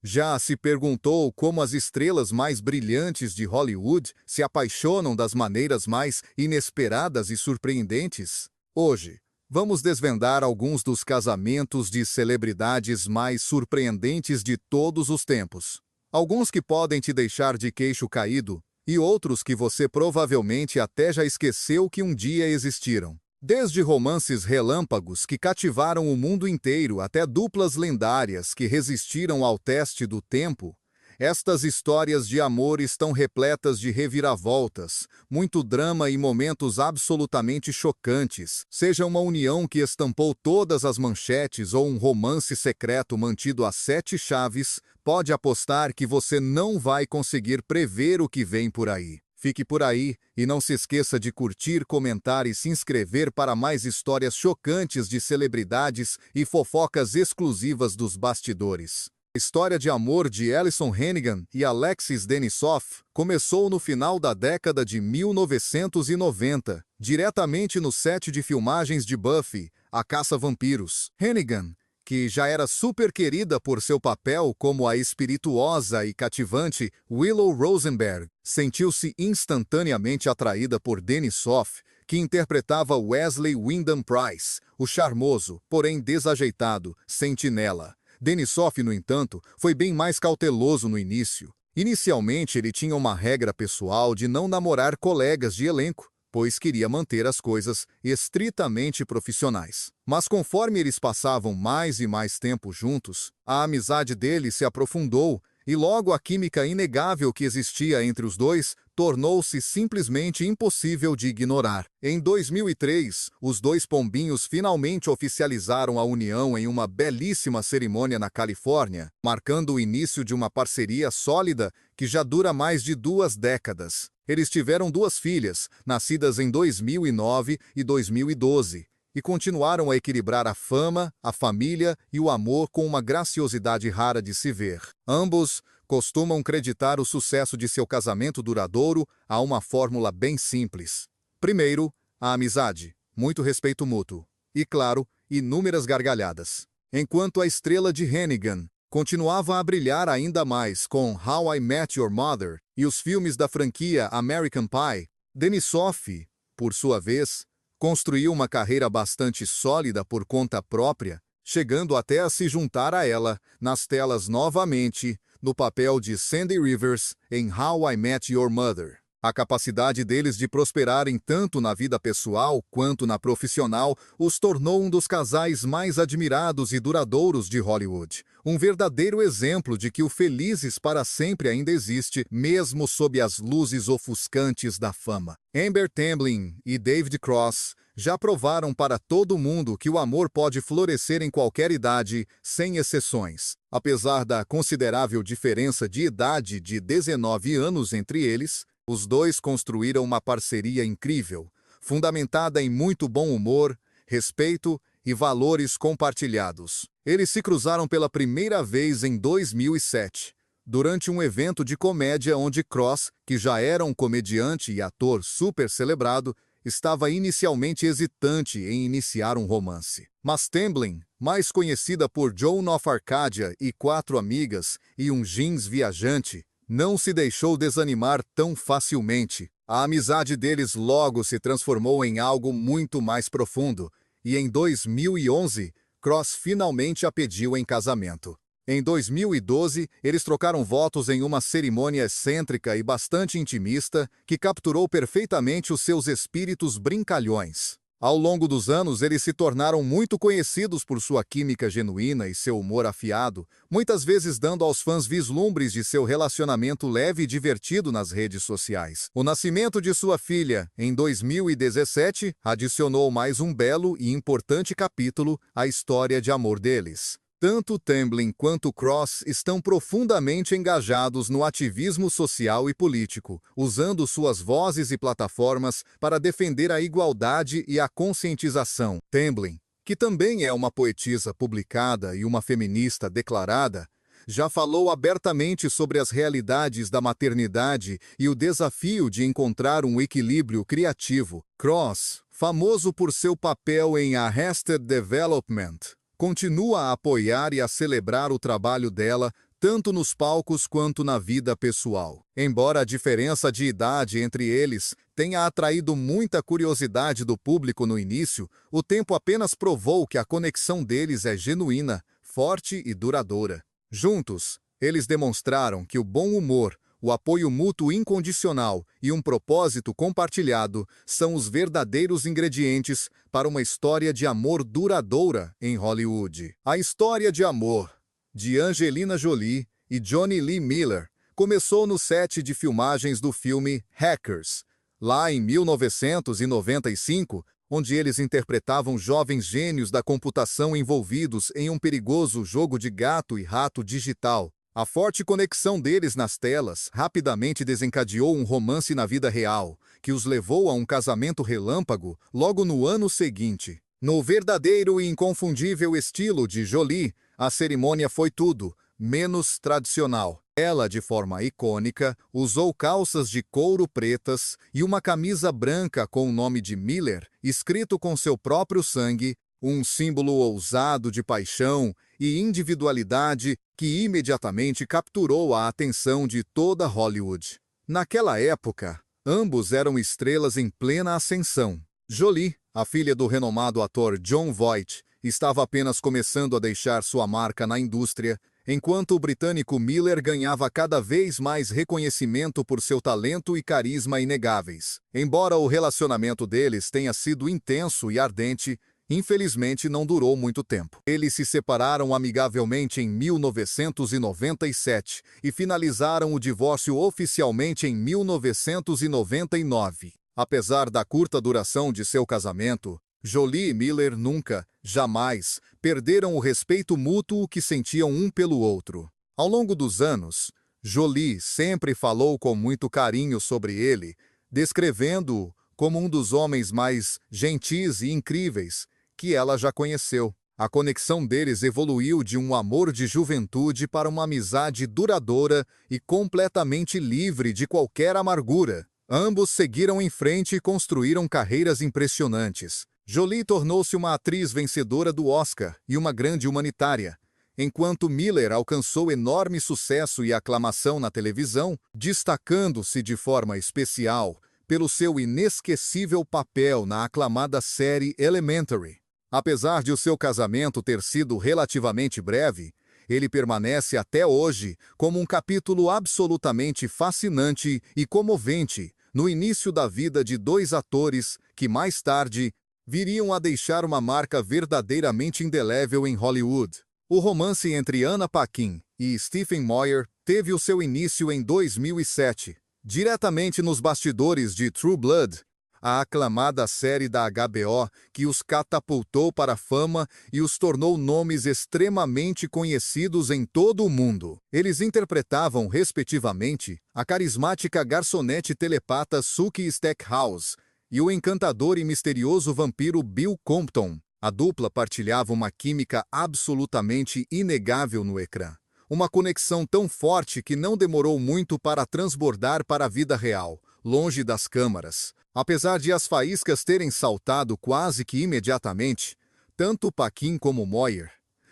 Já se perguntou como as estrelas mais brilhantes de Hollywood se apaixonam das maneiras mais inesperadas e surpreendentes? Hoje, vamos desvendar alguns dos casamentos de celebridades mais surpreendentes de todos os tempos. Alguns que podem te deixar de queixo caído e outros que você provavelmente até já esqueceu que um dia existiram. Desde romances relâmpagos que cativaram o mundo inteiro até duplas lendárias que resistiram ao teste do tempo, estas histórias de amor estão repletas de reviravoltas, muito drama e momentos absolutamente chocantes, seja uma união que estampou todas as manchetes ou um romance secreto mantido a 7 chaves, pode apostar que você não vai conseguir prever o que vem por aí. Fique por aí e não se esqueça de curtir, comentar e se inscrever para mais histórias chocantes de celebridades e fofocas exclusivas dos bastidores. A história de amor de Alyson Hannigan e Alexis Denisov começou no final da década de 1990, diretamente no set de filmagens de Buffy, a Caça-Vampiros. Hannigan, que já era super querida por seu papel como a espirituosa e cativante Willow Rosenberg, sentiu-se instantaneamente atraída por Denisov, que interpretava Wesley Wyndham-Pryce, o charmoso, porém desajeitado, sentinela. Denisov, no entanto, foi bem mais cauteloso no início. Inicialmente, ele tinha uma regra pessoal de não namorar colegas de elenco, pois queria manter as coisas estritamente profissionais. Mas conforme eles passavam mais e mais tempo juntos, a amizade deles se aprofundou e logo a química inegável que existia entre os dois tornou-se simplesmente impossível de ignorar. Em 2003, os dois pombinhos finalmente oficializaram a união em uma belíssima cerimônia na Califórnia, marcando o início de uma parceria sólida que já dura mais de 2 décadas. Eles tiveram 2 filhas, nascidas em 2009 e 2012, e continuaram a equilibrar a fama, a família e o amor com uma graciosidade rara de se ver. Ambos costumam creditar o sucesso de seu casamento duradouro a uma fórmula bem simples. Primeiro, a amizade, muito respeito mútuo e, claro, inúmeras gargalhadas. Enquanto a estrela de Hannigan continuava a brilhar ainda mais com How I Met Your Mother e os filmes da franquia American Pie, Denisov, por sua vez, construiu uma carreira bastante sólida por conta própria, chegando até a se juntar a ela, nas telas novamente, no papel de Sandy Rivers em How I Met Your Mother. A capacidade deles de prosperarem tanto na vida pessoal quanto na profissional os tornou um dos casais mais admirados e duradouros de Hollywood. Um verdadeiro exemplo de que o felizes para sempre ainda existe, mesmo sob as luzes ofuscantes da fama. Amber Tamblyn e David Cross já provaram para todo mundo que o amor pode florescer em qualquer idade, sem exceções. Apesar da considerável diferença de idade de 19 anos entre eles, os dois construíram uma parceria incrível, fundamentada em muito bom humor, respeito e valores compartilhados. Eles se cruzaram pela primeira vez em 2007, durante um evento de comédia onde Cross, que já era um comediante e ator super celebrado, estava inicialmente hesitante em iniciar um romance. Mas Tamblyn, mais conhecida por Joan of Arcadia e 4 amigas e um jeans viajante, não se deixou desanimar tão facilmente. A amizade deles logo se transformou em algo muito mais profundo, e em 2011, Cross finalmente a pediu em casamento. Em 2012, eles trocaram votos em uma cerimônia excêntrica e bastante intimista que capturou perfeitamente os seus espíritos brincalhões. Ao longo dos anos, eles se tornaram muito conhecidos por sua química genuína e seu humor afiado, muitas vezes dando aos fãs vislumbres de seu relacionamento leve e divertido nas redes sociais. O nascimento de sua filha, em 2017, adicionou mais um belo e importante capítulo à história de amor deles. Tanto Tamblyn quanto Cross estão profundamente engajados no ativismo social e político, usando suas vozes e plataformas para defender a igualdade e a conscientização. Tamblyn, que também é uma poetisa publicada e uma feminista declarada, já falou abertamente sobre as realidades da maternidade e o desafio de encontrar um equilíbrio criativo. Cross, famoso por seu papel em Arrested Development, continua a apoiar e a celebrar o trabalho dela tanto nos palcos quanto na vida pessoal. Embora a diferença de idade entre eles tenha atraído muita curiosidade do público no início, o tempo apenas provou que a conexão deles é genuína, forte e duradoura. Juntos, eles demonstraram que o bom humor, o apoio mútuo incondicional e um propósito compartilhado são os verdadeiros ingredientes para uma história de amor duradoura em Hollywood. A história de amor de Angelina Jolie e Jonny Lee Miller começou no set de filmagens do filme Hackers, lá em 1995, onde eles interpretavam jovens gênios da computação envolvidos em um perigoso jogo de gato e rato digital. A forte conexão deles nas telas rapidamente desencadeou um romance na vida real, que os levou a um casamento relâmpago logo no ano seguinte. No verdadeiro e inconfundível estilo de Jolie, a cerimônia foi tudo menos tradicional. Ela, de forma icônica, usou calças de couro pretas e uma camisa branca com o nome de Miller, escrito com seu próprio sangue, um símbolo ousado de paixão e individualidade que imediatamente capturou a atenção de toda Hollywood. Naquela época, ambos eram estrelas em plena ascensão. Jolie, a filha do renomado ator Jon Voight, estava apenas começando a deixar sua marca na indústria, enquanto o britânico Miller ganhava cada vez mais reconhecimento por seu talento e carisma inegáveis. Embora o relacionamento deles tenha sido intenso e ardente, infelizmente não durou muito tempo. Eles se separaram amigavelmente em 1997 e finalizaram o divórcio oficialmente em 1999. Apesar da curta duração de seu casamento, Jolie e Miller nunca, jamais, perderam o respeito mútuo que sentiam um pelo outro. Ao longo dos anos, Jolie sempre falou com muito carinho sobre ele, descrevendo-o como um dos homens mais gentis e incríveis que ela já conheceu. A conexão deles evoluiu de um amor de juventude para uma amizade duradoura e completamente livre de qualquer amargura. Ambos seguiram em frente e construíram carreiras impressionantes. Jolie tornou-se uma atriz vencedora do Oscar e uma grande humanitária, enquanto Miller alcançou enorme sucesso e aclamação na televisão, destacando-se de forma especial pelo seu inesquecível papel na aclamada série Elementary. Apesar de o seu casamento ter sido relativamente breve, ele permanece até hoje como um capítulo absolutamente fascinante e comovente no início da vida de dois atores que mais tarde viriam a deixar uma marca verdadeiramente indelével em Hollywood. O romance entre Anna Paquin e Stephen Moyer teve o seu início em 2007, diretamente nos bastidores de True Blood, a aclamada série da HBO que os catapultou para a fama e os tornou nomes extremamente conhecidos em todo o mundo. Eles interpretavam, respectivamente, a carismática garçonete telepata Sookie Stackhouse e o encantador e misterioso vampiro Bill Compton. A dupla partilhava uma química absolutamente inegável no ecrã. Uma conexão tão forte que não demorou muito para transbordar para a vida real, longe das câmaras. Apesar de as faíscas terem saltado quase que imediatamente, tanto Paquin como Moyer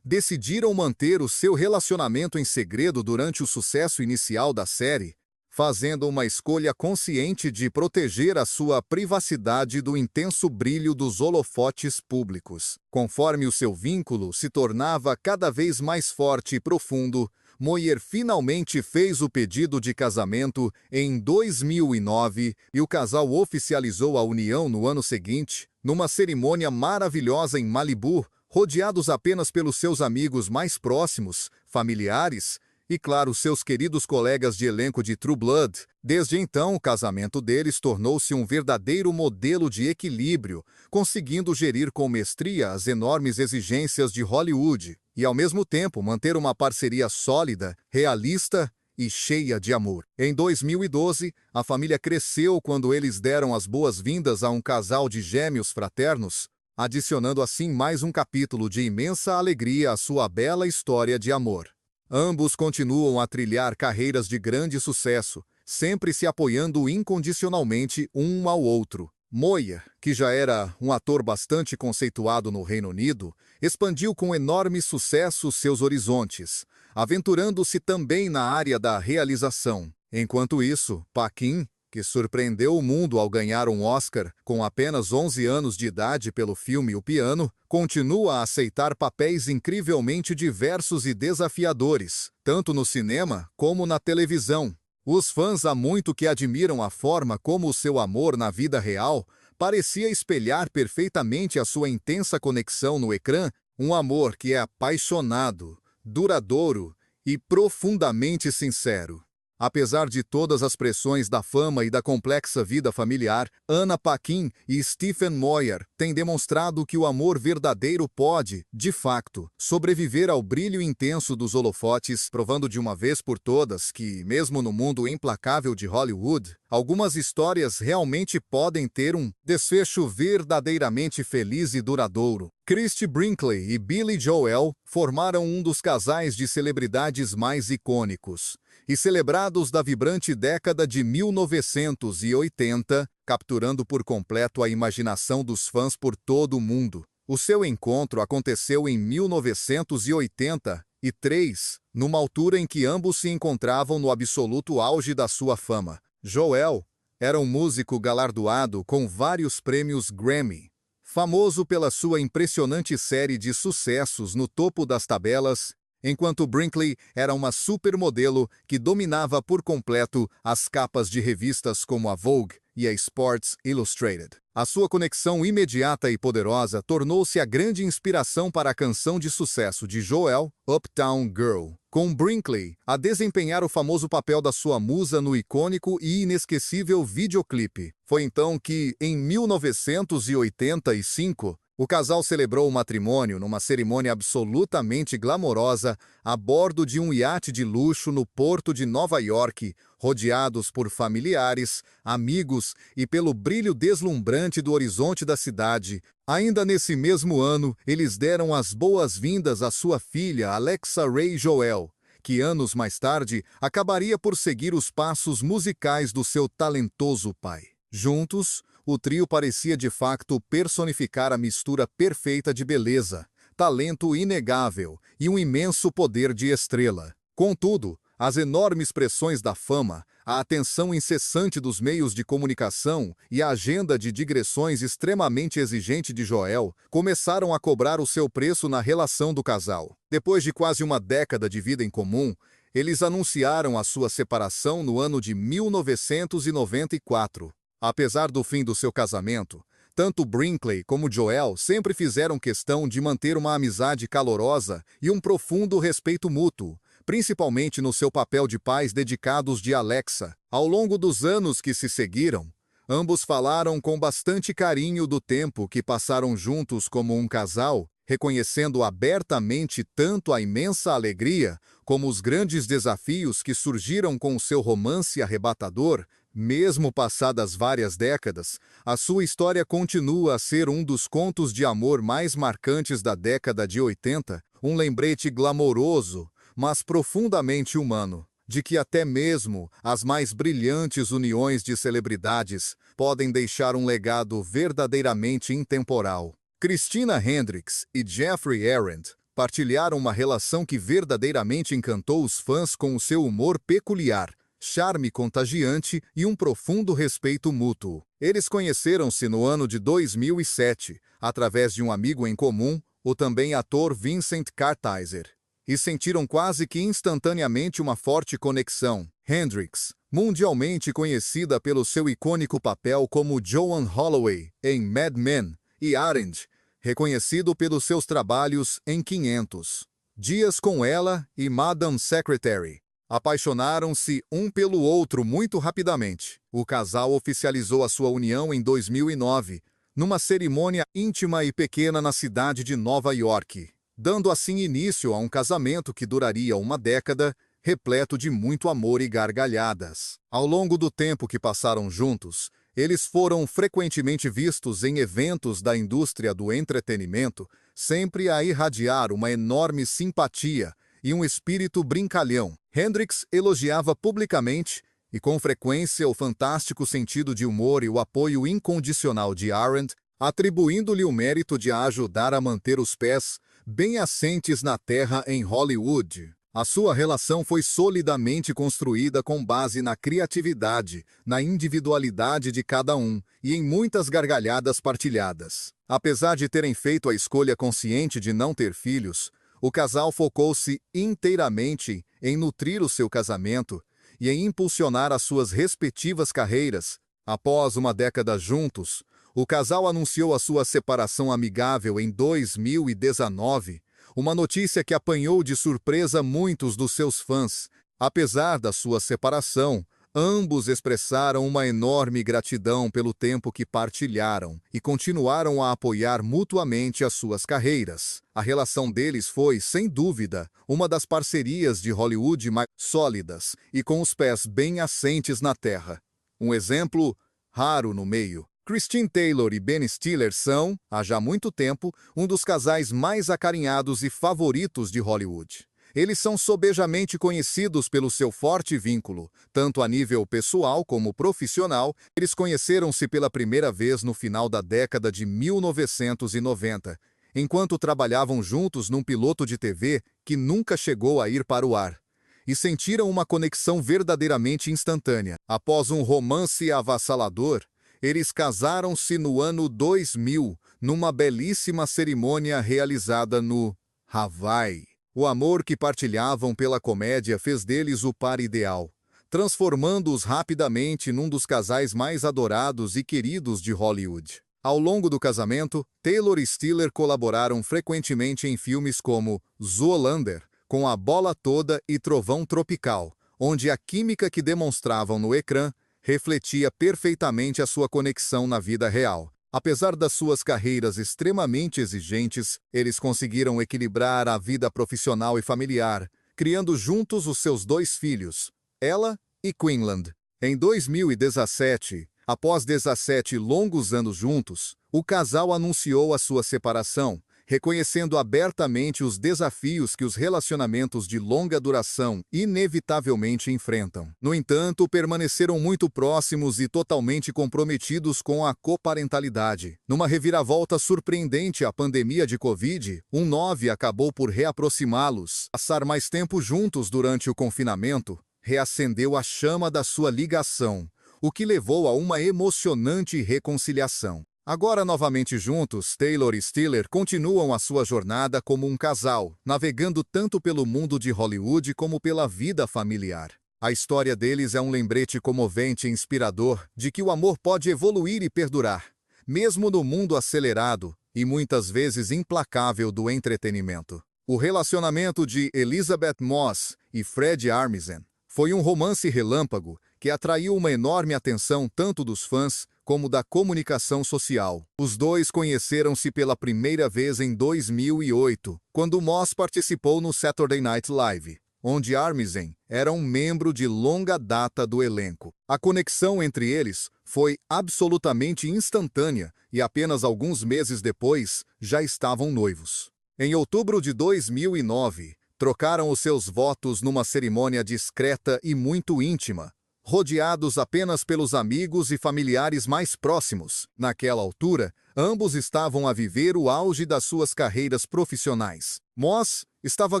decidiram manter o seu relacionamento em segredo durante o sucesso inicial da série, fazendo uma escolha consciente de proteger a sua privacidade do intenso brilho dos holofotes públicos. Conforme o seu vínculo se tornava cada vez mais forte e profundo, Moyer finalmente fez o pedido de casamento em 2009 e o casal oficializou a união no ano seguinte, numa cerimônia maravilhosa em Malibu, rodeados apenas pelos seus amigos mais próximos, familiares e, claro, seus queridos colegas de elenco de True Blood. Desde então, o casamento deles tornou-se um verdadeiro modelo de equilíbrio, conseguindo gerir com mestria as enormes exigências de Hollywood e, ao mesmo tempo, manter uma parceria sólida, realista e cheia de amor. Em 2012, a família cresceu quando eles deram as boas-vindas a um casal de gêmeos fraternos, adicionando assim mais um capítulo de imensa alegria à sua bela história de amor. Ambos continuam a trilhar carreiras de grande sucesso, sempre se apoiando incondicionalmente um ao outro. Moyer, que já era um ator bastante conceituado no Reino Unido, expandiu com enorme sucesso seus horizontes, aventurando-se também na área da realização. Enquanto isso, Paquin, que surpreendeu o mundo ao ganhar um Oscar com apenas 11 anos de idade pelo filme O Piano, continua a aceitar papéis incrivelmente diversos e desafiadores, tanto no cinema como na televisão. Os fãs há muito que admiram a forma como o seu amor na vida real parecia espelhar perfeitamente a sua intensa conexão no ecrã, um amor que é apaixonado, duradouro e profundamente sincero. Apesar de todas as pressões da fama e da complexa vida familiar, Anna Paquin e Stephen Moyer têm demonstrado que o amor verdadeiro pode, de facto, sobreviver ao brilho intenso dos holofotes, provando de uma vez por todas que, mesmo no mundo implacável de Hollywood, algumas histórias realmente podem ter um desfecho verdadeiramente feliz e duradouro. Christie Brinkley e Billy Joel formaram um dos casais de celebridades mais icônicos e celebrados da vibrante década de 1980, capturando por completo a imaginação dos fãs por todo o mundo. O seu encontro aconteceu em 1983, numa altura em que ambos se encontravam no absoluto auge da sua fama. Joel era um músico galardoado com vários prêmios Grammy, famoso pela sua impressionante série de sucessos no topo das tabelas, enquanto Brinkley era uma supermodelo que dominava por completo as capas de revistas como a Vogue e a Sports Illustrated. A sua conexão imediata e poderosa tornou-se a grande inspiração para a canção de sucesso de Joel, Uptown Girl, com Brinkley a desempenhar o famoso papel da sua musa no icônico e inesquecível videoclipe. Foi então que, em 1985, o casal celebrou o matrimônio numa cerimônia absolutamente glamourosa a bordo de um iate de luxo no porto de Nova York, rodeados por familiares, amigos e pelo brilho deslumbrante do horizonte da cidade. Ainda nesse mesmo ano, eles deram as boas-vindas à sua filha Alexa Ray Joel, que anos mais tarde acabaria por seguir os passos musicais do seu talentoso pai. Juntos, o trio parecia de facto personificar a mistura perfeita de beleza, talento inegável e um imenso poder de estrela. Contudo, as enormes pressões da fama, a atenção incessante dos meios de comunicação e a agenda de digressões extremamente exigente de Joel começaram a cobrar o seu preço na relação do casal. Depois de quase uma década de vida em comum, eles anunciaram a sua separação no ano de 1994. Apesar do fim do seu casamento, tanto Brinkley como Joel sempre fizeram questão de manter uma amizade calorosa e um profundo respeito mútuo, principalmente no seu papel de pais dedicados de Alexa. Ao longo dos anos que se seguiram, ambos falaram com bastante carinho do tempo que passaram juntos como um casal, reconhecendo abertamente tanto a imensa alegria como os grandes desafios que surgiram com o seu romance arrebatador. Mesmo passadas várias décadas, a sua história continua a ser um dos contos de amor mais marcantes da década de 80, um lembrete glamouroso, mas profundamente humano, de que até mesmo as mais brilhantes uniões de celebridades podem deixar um legado verdadeiramente intemporal. Christina Hendricks e Jeffrey Arendt partilharam uma relação que verdadeiramente encantou os fãs com o seu humor peculiar, charme contagiante e um profundo respeito mútuo. Eles conheceram-se no ano de 2007, através de um amigo em comum, o também ator Vincent Kartheiser, e sentiram quase que instantaneamente uma forte conexão. Hendricks, mundialmente conhecida pelo seu icônico papel como Joan Holloway em Mad Men, e Arendt, reconhecido pelos seus trabalhos em 500 Dias com Ela e Madam Secretary, apaixonaram-se um pelo outro muito rapidamente. O casal oficializou a sua união em 2009, numa cerimônia íntima e pequena na cidade de Nova York, dando assim início a um casamento que duraria uma década, repleto de muito amor e gargalhadas. Ao longo do tempo que passaram juntos, eles foram frequentemente vistos em eventos da indústria do entretenimento, sempre a irradiar uma enorme simpatia e um espírito brincalhão. Hendricks elogiava publicamente e com frequência o fantástico sentido de humor e o apoio incondicional de Arendt, atribuindo-lhe o mérito de a ajudar a manter os pés bem assentes na terra em Hollywood. A sua relação foi solidamente construída com base na criatividade, na individualidade de cada um e em muitas gargalhadas partilhadas. Apesar de terem feito a escolha consciente de não ter filhos, o casal focou-se inteiramente em nutrir o seu casamento e em impulsionar as suas respectivas carreiras. Após uma década juntos, o casal anunciou a sua separação amigável em 2019, uma notícia que apanhou de surpresa muitos dos seus fãs. Apesar da sua separação, ambos expressaram uma enorme gratidão pelo tempo que partilharam e continuaram a apoiar mutuamente as suas carreiras. A relação deles foi, sem dúvida, uma das parcerias de Hollywood mais sólidas e com os pés bem assentes na terra. Um exemplo raro no meio. Christine Taylor e Ben Stiller são, há já muito tempo, um dos casais mais acarinhados e favoritos de Hollywood. Eles são sobejamente conhecidos pelo seu forte vínculo, tanto a nível pessoal como profissional. Eles conheceram-se pela primeira vez no final da década de 1990, enquanto trabalhavam juntos num piloto de TV que nunca chegou a ir para o ar, e sentiram uma conexão verdadeiramente instantânea. Após um romance avassalador, eles casaram-se no ano 2000, numa belíssima cerimônia realizada no Hawaii. O amor que partilhavam pela comédia fez deles o par ideal, transformando-os rapidamente num dos casais mais adorados e queridos de Hollywood. Ao longo do casamento, Taylor e Stiller colaboraram frequentemente em filmes como Zoolander, Com a Bola Toda e Trovão Tropical, onde a química que demonstravam no ecrã refletia perfeitamente a sua conexão na vida real. Apesar das suas carreiras extremamente exigentes, eles conseguiram equilibrar a vida profissional e familiar, criando juntos os seus 2 filhos, Ella e Quinlan. Em 2017, após 17 longos anos juntos, o casal anunciou a sua separação, reconhecendo abertamente os desafios que os relacionamentos de longa duração inevitavelmente enfrentam. No entanto, permaneceram muito próximos e totalmente comprometidos com a coparentalidade. Numa reviravolta surpreendente à pandemia de Covid-19 acabou por reaproximá-los. Passar mais tempo juntos durante o confinamento reacendeu a chama da sua ligação, o que levou a uma emocionante reconciliação. Agora novamente juntos, Taylor e Stiller continuam a sua jornada como um casal, navegando tanto pelo mundo de Hollywood como pela vida familiar. A história deles é um lembrete comovente e inspirador de que o amor pode evoluir e perdurar, mesmo no mundo acelerado e muitas vezes implacável do entretenimento. O relacionamento de Elizabeth Moss e Fred Armisen foi um romance relâmpago que atraiu uma enorme atenção tanto dos fãs como da comunicação social. Os dois conheceram-se pela primeira vez em 2008, quando Moss participou no Saturday Night Live, onde Armisen era um membro de longa data do elenco. A conexão entre eles foi absolutamente instantânea e apenas alguns meses depois já estavam noivos. Em outubro de 2009, trocaram os seus votos numa cerimônia discreta e muito íntima, rodeados apenas pelos amigos e familiares mais próximos. Naquela altura, ambos estavam a viver o auge das suas carreiras profissionais. Moss estava a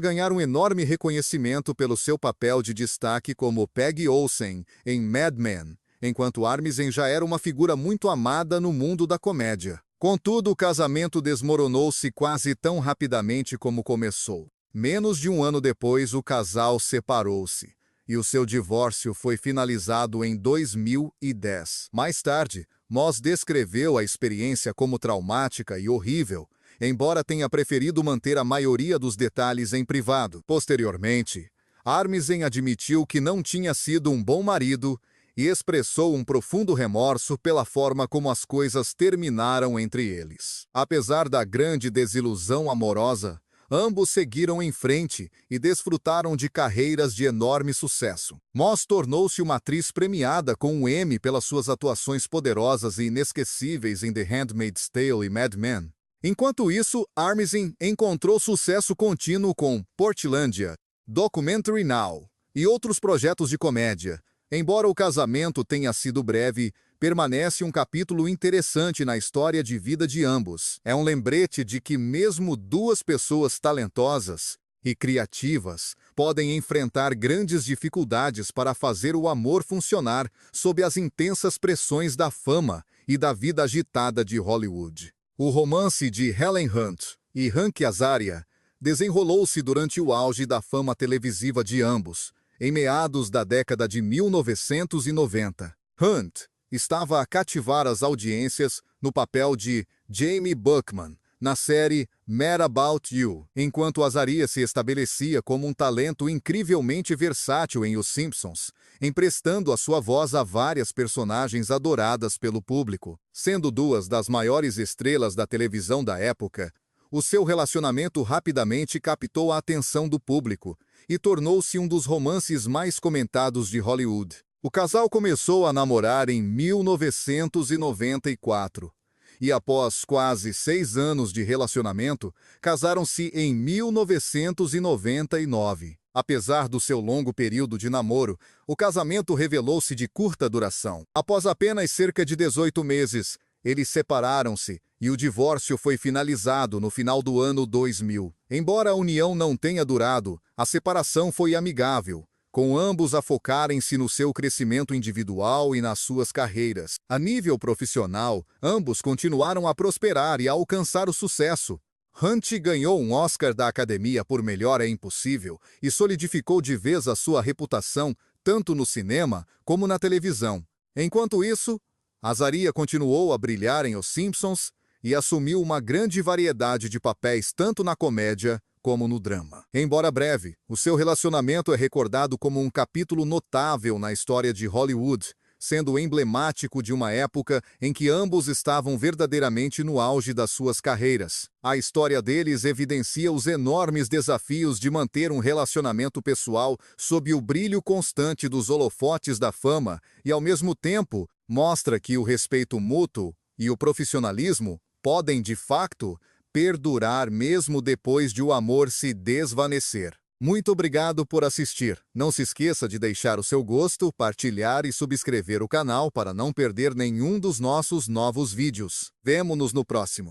ganhar um enorme reconhecimento pelo seu papel de destaque como Peggy Olsen em Mad Men, enquanto Armisen já era uma figura muito amada no mundo da comédia. Contudo, o casamento desmoronou-se quase tão rapidamente como começou. Menos de um ano depois, o casal separou-se, e o seu divórcio foi finalizado em 2010. Mais tarde, Moss descreveu a experiência como traumática e horrível, embora tenha preferido manter a maioria dos detalhes em privado. Posteriormente, Armisen admitiu que não tinha sido um bom marido e expressou um profundo remorso pela forma como as coisas terminaram entre eles. Apesar da grande desilusão amorosa, ambos seguiram em frente e desfrutaram de carreiras de enorme sucesso. Moss tornou-se uma atriz premiada com um Emmy pelas suas atuações poderosas e inesquecíveis em The Handmaid's Tale e Mad Men. Enquanto isso, Armisen encontrou sucesso contínuo com Portlandia, Documentary Now e outros projetos de comédia, Embora o casamento tenha sido breve, permanece um capítulo interessante na história de vida de ambos. É um lembrete de que mesmo duas pessoas talentosas e criativas podem enfrentar grandes dificuldades para fazer o amor funcionar sob as intensas pressões da fama e da vida agitada de Hollywood. O romance de Helen Hunt e Hank Azaria desenrolou-se durante o auge da fama televisiva de ambos, em meados da década de 1990. Hunt estava a cativar as audiências no papel de Jamie Buckman, na série Mad About You, enquanto Azaria se estabelecia como um talento incrivelmente versátil em Os Simpsons, emprestando a sua voz a várias personagens adoradas pelo público. Sendo duas das maiores estrelas da televisão da época, o seu relacionamento rapidamente captou a atenção do público e tornou-se um dos romances mais comentados de Hollywood. O casal começou a namorar em 1994 e, após quase 6 anos de relacionamento, casaram-se em 1999. Apesar do seu longo período de namoro, o casamento revelou-se de curta duração. Após apenas cerca de 18 meses, eles separaram-se e o divórcio foi finalizado no final do ano 2000. Embora a união não tenha durado, a separação foi amigável, com ambos a focarem-se no seu crescimento individual e nas suas carreiras. A nível profissional, ambos continuaram a prosperar e a alcançar o sucesso. Hunt ganhou um Oscar da Academia por Melhor é Impossível e solidificou de vez a sua reputação tanto no cinema como na televisão. Enquanto isso, Azaria continuou a brilhar em Os Simpsons e assumiu uma grande variedade de papéis tanto na comédia como no drama. Embora breve, o seu relacionamento é recordado como um capítulo notável na história de Hollywood, sendo emblemático de uma época em que ambos estavam verdadeiramente no auge das suas carreiras. A história deles evidencia os enormes desafios de manter um relacionamento pessoal sob o brilho constante dos holofotes da fama e, ao mesmo tempo, mostra que o respeito mútuo e o profissionalismo podem, de fato, perdurar mesmo depois de o amor se desvanecer. Muito obrigado por assistir. Não se esqueça de deixar o seu gosto, partilhar e subscrever o canal para não perder nenhum dos nossos novos vídeos. Vemo-nos no próximo.